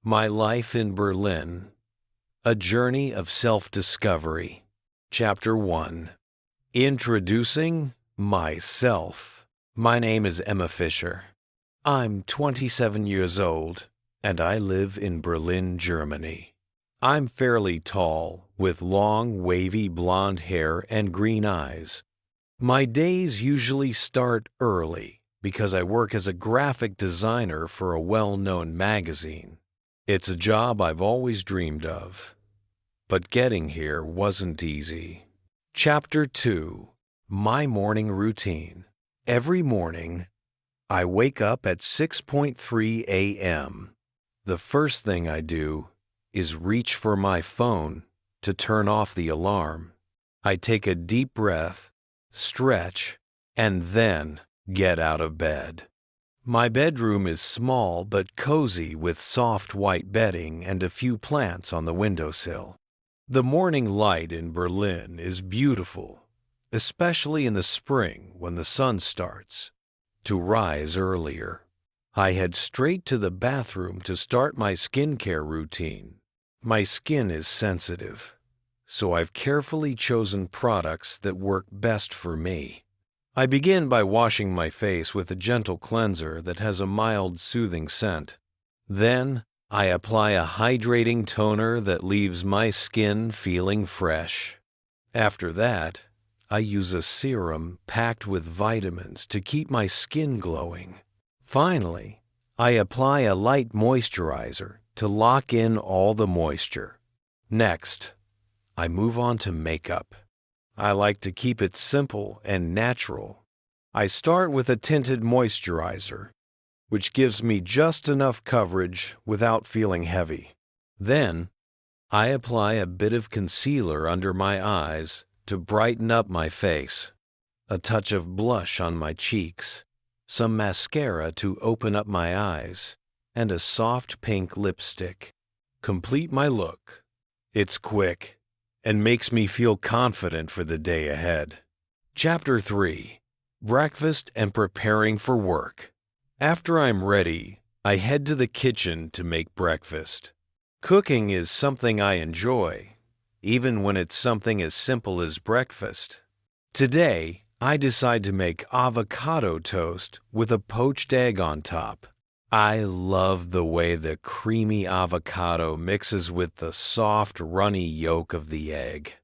My Life in Berlin, A Journey of Self-Discovery. Chapter 1. Introducing myself. My name is Emma Fisher. I'm 27 years old, and I live in Berlin, Germany. I'm fairly tall, with long, wavy blonde hair and green eyes. My days usually start early because I work as a graphic designer for a well-known magazine. It's a job I've always dreamed of, but getting here wasn't easy. Chapter 2. My Morning Routine. Every morning, I wake up at 6:30 a.m. The first thing I do is reach for my phone to turn off the alarm. I take a deep breath, stretch, and then get out of bed. My bedroom is small but cozy with soft white bedding and a few plants on the windowsill. The morning light in Berlin is beautiful, especially in the spring when the sun starts to rise earlier. I head straight to the bathroom to start my skincare routine. My skin is sensitive, so I've carefully chosen products that work best for me. I begin by washing my face with a gentle cleanser that has a mild, soothing scent. Then, I apply a hydrating toner that leaves my skin feeling fresh. After that, I use a serum packed with vitamins to keep my skin glowing. Finally, I apply a light moisturizer to lock in all the moisture. Next, I move on to makeup. I like to keep it simple and natural. I start with a tinted moisturizer, which gives me just enough coverage without feeling heavy. Then, I apply a bit of concealer under my eyes to brighten up my face, a touch of blush on my cheeks, some mascara to open up my eyes, and a soft pink lipstick complete my look. It's quick and makes me feel confident for the day ahead. Chapter 3. Breakfast and Preparing for Work. After I'm ready, I head to the kitchen to make breakfast. Cooking is something I enjoy, even when it's something as simple as breakfast. Today, I decide to make avocado toast with a poached egg on top. I love the way the creamy avocado mixes with the soft, runny yolk of the egg.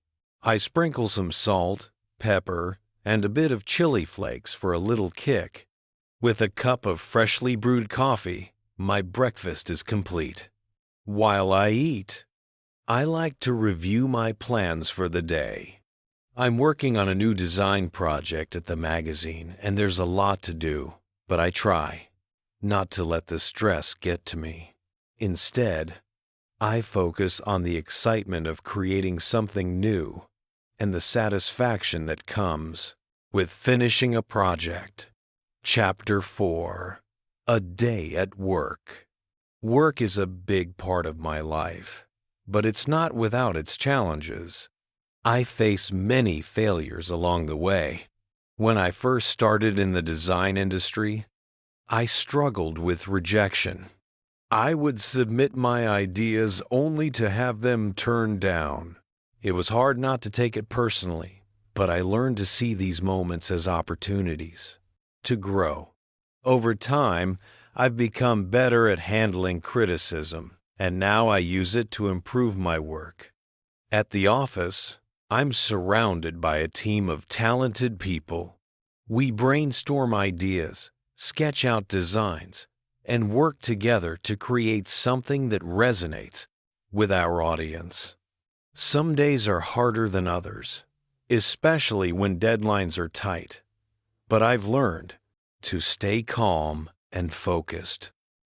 I sprinkle some salt, pepper, and a bit of chili flakes for a little kick. With a cup of freshly brewed coffee, my breakfast is complete. While I eat, I like to review my plans for the day. I'm working on a new design project at the magazine, and there's a lot to do, but I try not to let the stress get to me. Instead, I focus on the excitement of creating something new and the satisfaction that comes with finishing a project. Chapter 4. A Day at Work. Work is a big part of my life, but it's not without its challenges. I face many failures along the way. When I first started in the design industry, I struggled with rejection. I would submit my ideas only to have them turned down. It was hard not to take it personally, but I learned to see these moments as opportunities to grow. Over time, I've become better at handling criticism, and now I use it to improve my work. At the office, I'm surrounded by a team of talented people. We brainstorm ideas, sketch out designs, and work together to create something that resonates with our audience. Some days are harder than others, especially when deadlines are tight, but I've learned to stay calm and focused.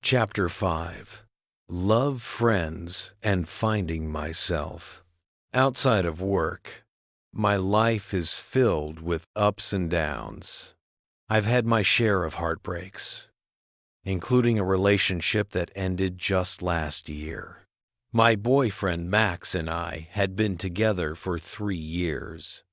Chapter 5. Love, Friends, and Finding Myself. Outside of work, my life is filled with ups and downs. I've had my share of heartbreaks, including a relationship that ended just last year. My boyfriend Max and I had been together for 3 years.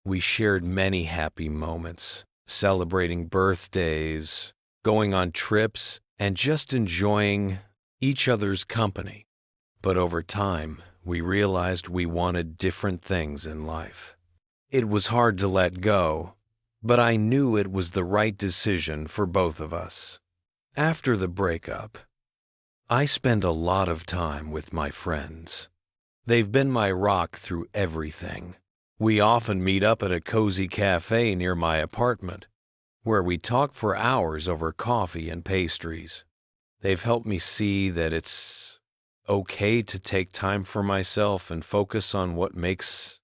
We shared many happy moments, celebrating birthdays, going on trips, and just enjoying each other's company. But over time, we realized we wanted different things in life. It was hard to let go, but I knew it was the right decision for both of us. After the breakup, I spend a lot of time with my friends. They've been my rock through everything. We often meet up at a cozy cafe near my apartment, where we talk for hours over coffee and pastries. They've helped me see that it's okay to take time for myself and focus on what makes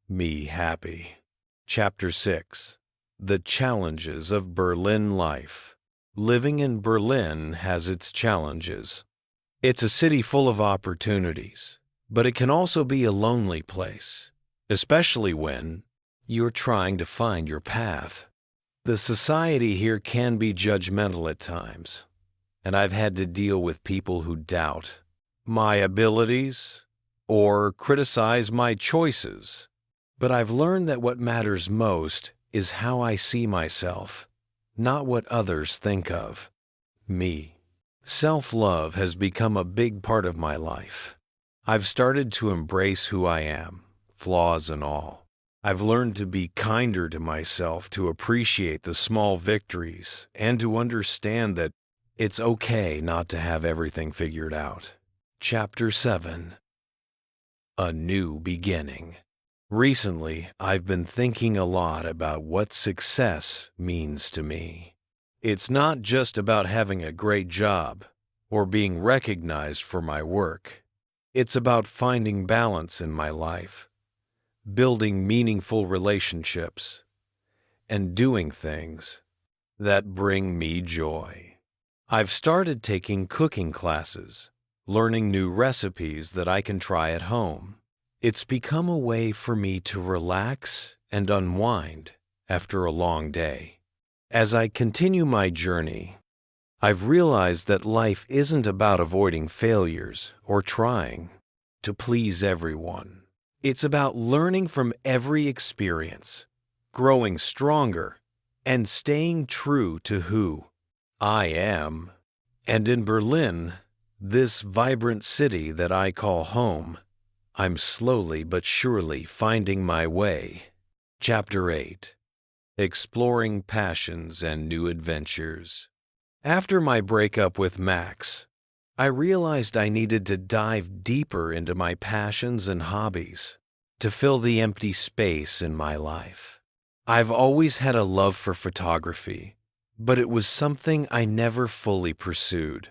me happy. Chapter 6. The Challenges of Berlin Life. Living in Berlin has its challenges. It's a city full of opportunities, but it can also be a lonely place, especially when you're trying to find your path. The society here can be judgmental at times, and I've had to deal with people who doubt my abilities or criticize my choices. But I've learned that what matters most is how I see myself, not what others think of me. Self-love has become a big part of my life. I've started to embrace who I am, flaws and all. I've learned to be kinder to myself, to appreciate the small victories, and to understand that it's okay not to have everything figured out. Chapter 7. A New Beginning. Recently, I've been thinking a lot about what success means to me. It's not just about having a great job or being recognized for my work. It's about finding balance in my life, building meaningful relationships, and doing things that bring me joy. I've started taking cooking classes, learning new recipes that I can try at home. It's become a way for me to relax and unwind after a long day. As I continue my journey, I've realized that life isn't about avoiding failures or trying to please everyone. It's about learning from every experience, growing stronger, and staying true to who I am. And in Berlin, this vibrant city that I call home, I'm slowly but surely finding my way. Chapter 8. Exploring Passions and New Adventures. After my breakup with Max, I realized I needed to dive deeper into my passions and hobbies to fill the empty space in my life. I've always had a love for photography, but it was something I never fully pursued.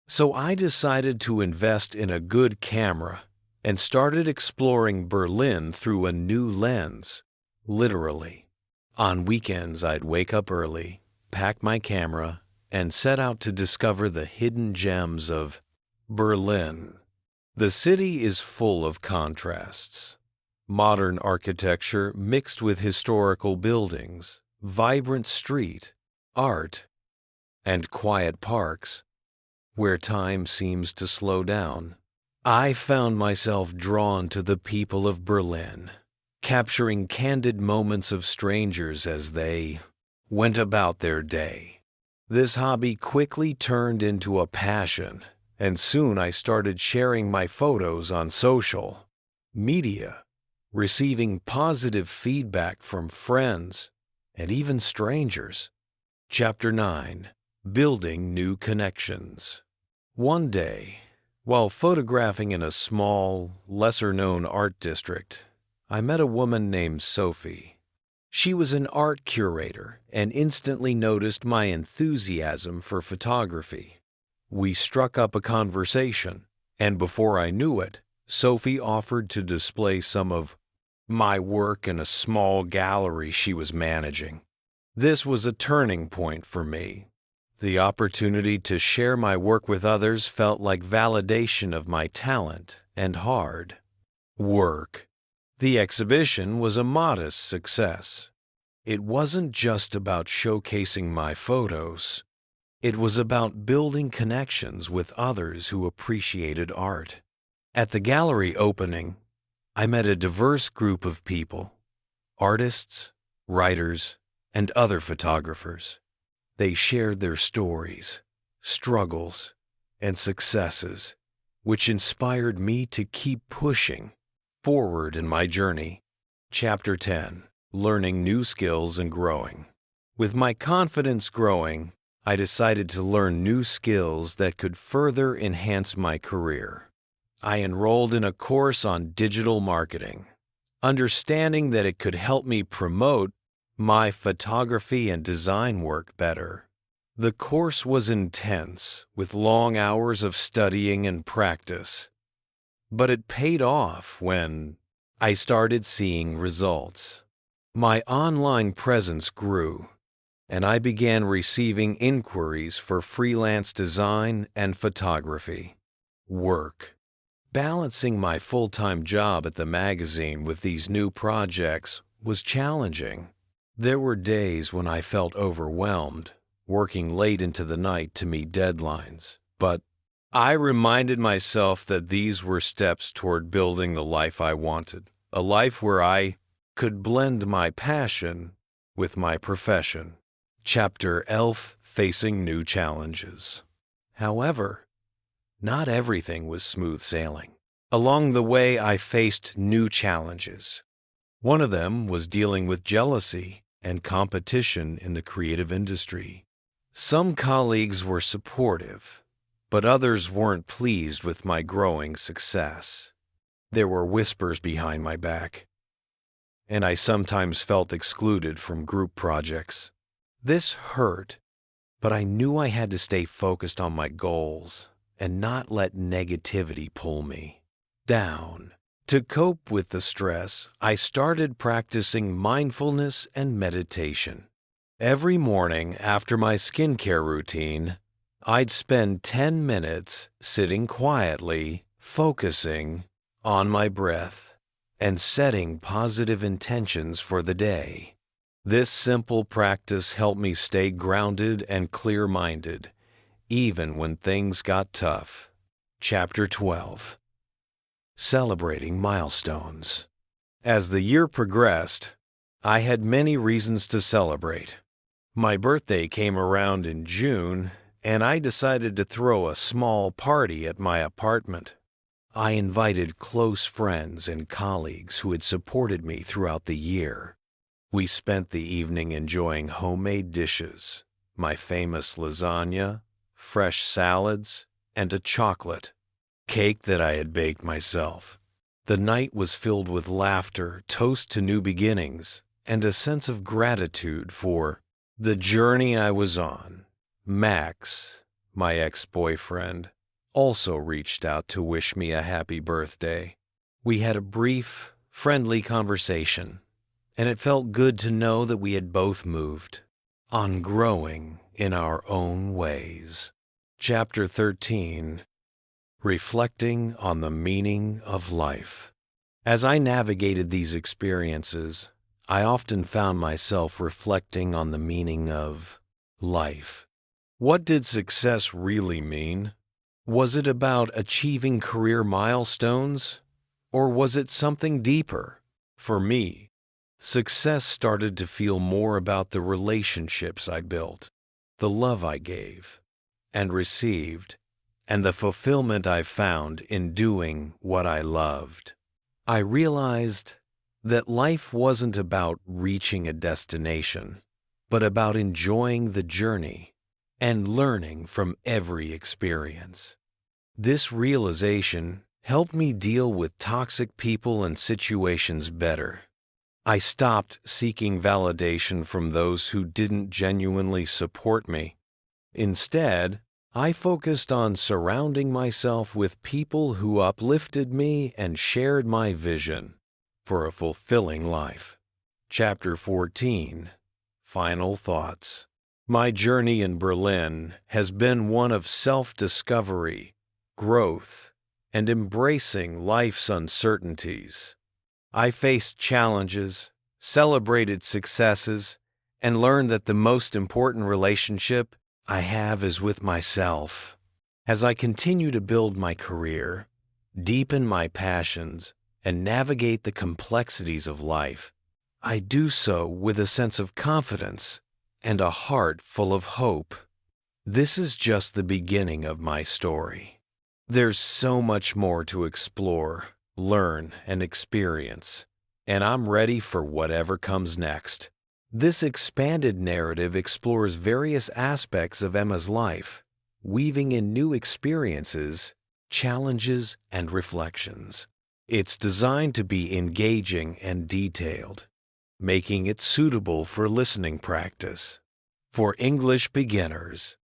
So I decided to invest in a good camera and started exploring Berlin through a new lens, literally. On weekends, I'd wake up early, pack my camera, and set out to discover the hidden gems of Berlin. The city is full of contrasts. Modern architecture mixed with historical buildings, vibrant street, art, and quiet parks, where time seems to slow down. I found myself drawn to the people of Berlin, capturing candid moments of strangers as they went about their day. This hobby quickly turned into a passion, and soon I started sharing my photos on social media, receiving positive feedback from friends and even strangers. Chapter 9. Building New Connections. One day, while photographing in a small, lesser-known art district, I met a woman named Sophie. She was an art curator and instantly noticed my enthusiasm for photography. We struck up a conversation, and before I knew it, Sophie offered to display some of my work in a small gallery she was managing. This was a turning point for me. The opportunity to share my work with others felt like validation of my talent and hard work. The exhibition was a modest success. It wasn't just about showcasing my photos. It was about building connections with others who appreciated art. At the gallery opening, I met a diverse group of people: artists, writers, and other photographers. They shared their stories, struggles, and successes, which inspired me to keep pushing forward in my journey. Chapter 10. Learning new skills and growing. With my confidence growing, I decided to learn new skills that could further enhance my career. I enrolled in a course on digital marketing, understanding that it could help me promote my photography and design work better. The course was intense, with long hours of studying and practice, but it paid off when I started seeing results. My online presence grew, and I began receiving inquiries for freelance design and photography work. Balancing my full-time job at the magazine with these new projects was challenging. There were days when I felt overwhelmed, working late into the night to meet deadlines, but I reminded myself that these were steps toward building the life I wanted, a life where I could blend my passion with my profession. Chapter 11. Facing new challenges. However, not everything was smooth sailing. Along the way, I faced new challenges. One of them was dealing with jealousy and competition in the creative industry. Some colleagues were supportive, but others weren't pleased with my growing success. There were whispers behind my back, and I sometimes felt excluded from group projects. This hurt, but I knew I had to stay focused on my goals and not let negativity pull me down. To cope with the stress, I started practicing mindfulness and meditation. Every morning after my skincare routine, I'd spend 10 minutes sitting quietly, focusing on my breath and setting positive intentions for the day. This simple practice helped me stay grounded and clear-minded, even when things got tough. Chapter 12. Celebrating milestones. As the year progressed, I had many reasons to celebrate. My birthday came around in June, and I decided to throw a small party at my apartment. I invited close friends and colleagues who had supported me throughout the year. We spent the evening enjoying homemade dishes, my famous lasagna, fresh salads, and a chocolate cake that I had baked myself. The night was filled with laughter, toast to new beginnings, and a sense of gratitude for the journey I was on. Max, my ex-boyfriend, also reached out to wish me a happy birthday. We had a brief, friendly conversation, and it felt good to know that we had both moved on growing in our own ways. Chapter 13. Reflecting on the meaning of life. As I navigated these experiences, I often found myself reflecting on the meaning of life. What did success really mean? Was it about achieving career milestones, or was it something deeper? For me, success started to feel more about the relationships I built, the love I gave and received, and the fulfillment I found in doing what I loved. I realized that life wasn't about reaching a destination, but about enjoying the journey and learning from every experience. This realization helped me deal with toxic people and situations better. I stopped seeking validation from those who didn't genuinely support me. Instead, I focused on surrounding myself with people who uplifted me and shared my vision for a fulfilling life. Chapter 14. Final thoughts. My journey in Berlin has been one of self-discovery, growth, and embracing life's uncertainties. I faced challenges, celebrated successes, and learned that the most important relationship I have is with myself. As I continue to build my career, deepen my passions, and navigate the complexities of life, I do so with a sense of confidence and a heart full of hope. This is just the beginning of my story. There's so much more to explore, learn, and experience, and I'm ready for whatever comes next. This expanded narrative explores various aspects of Emma's life, weaving in new experiences, challenges, and reflections. It's designed to be engaging and detailed, making it suitable for listening practice. For English beginners,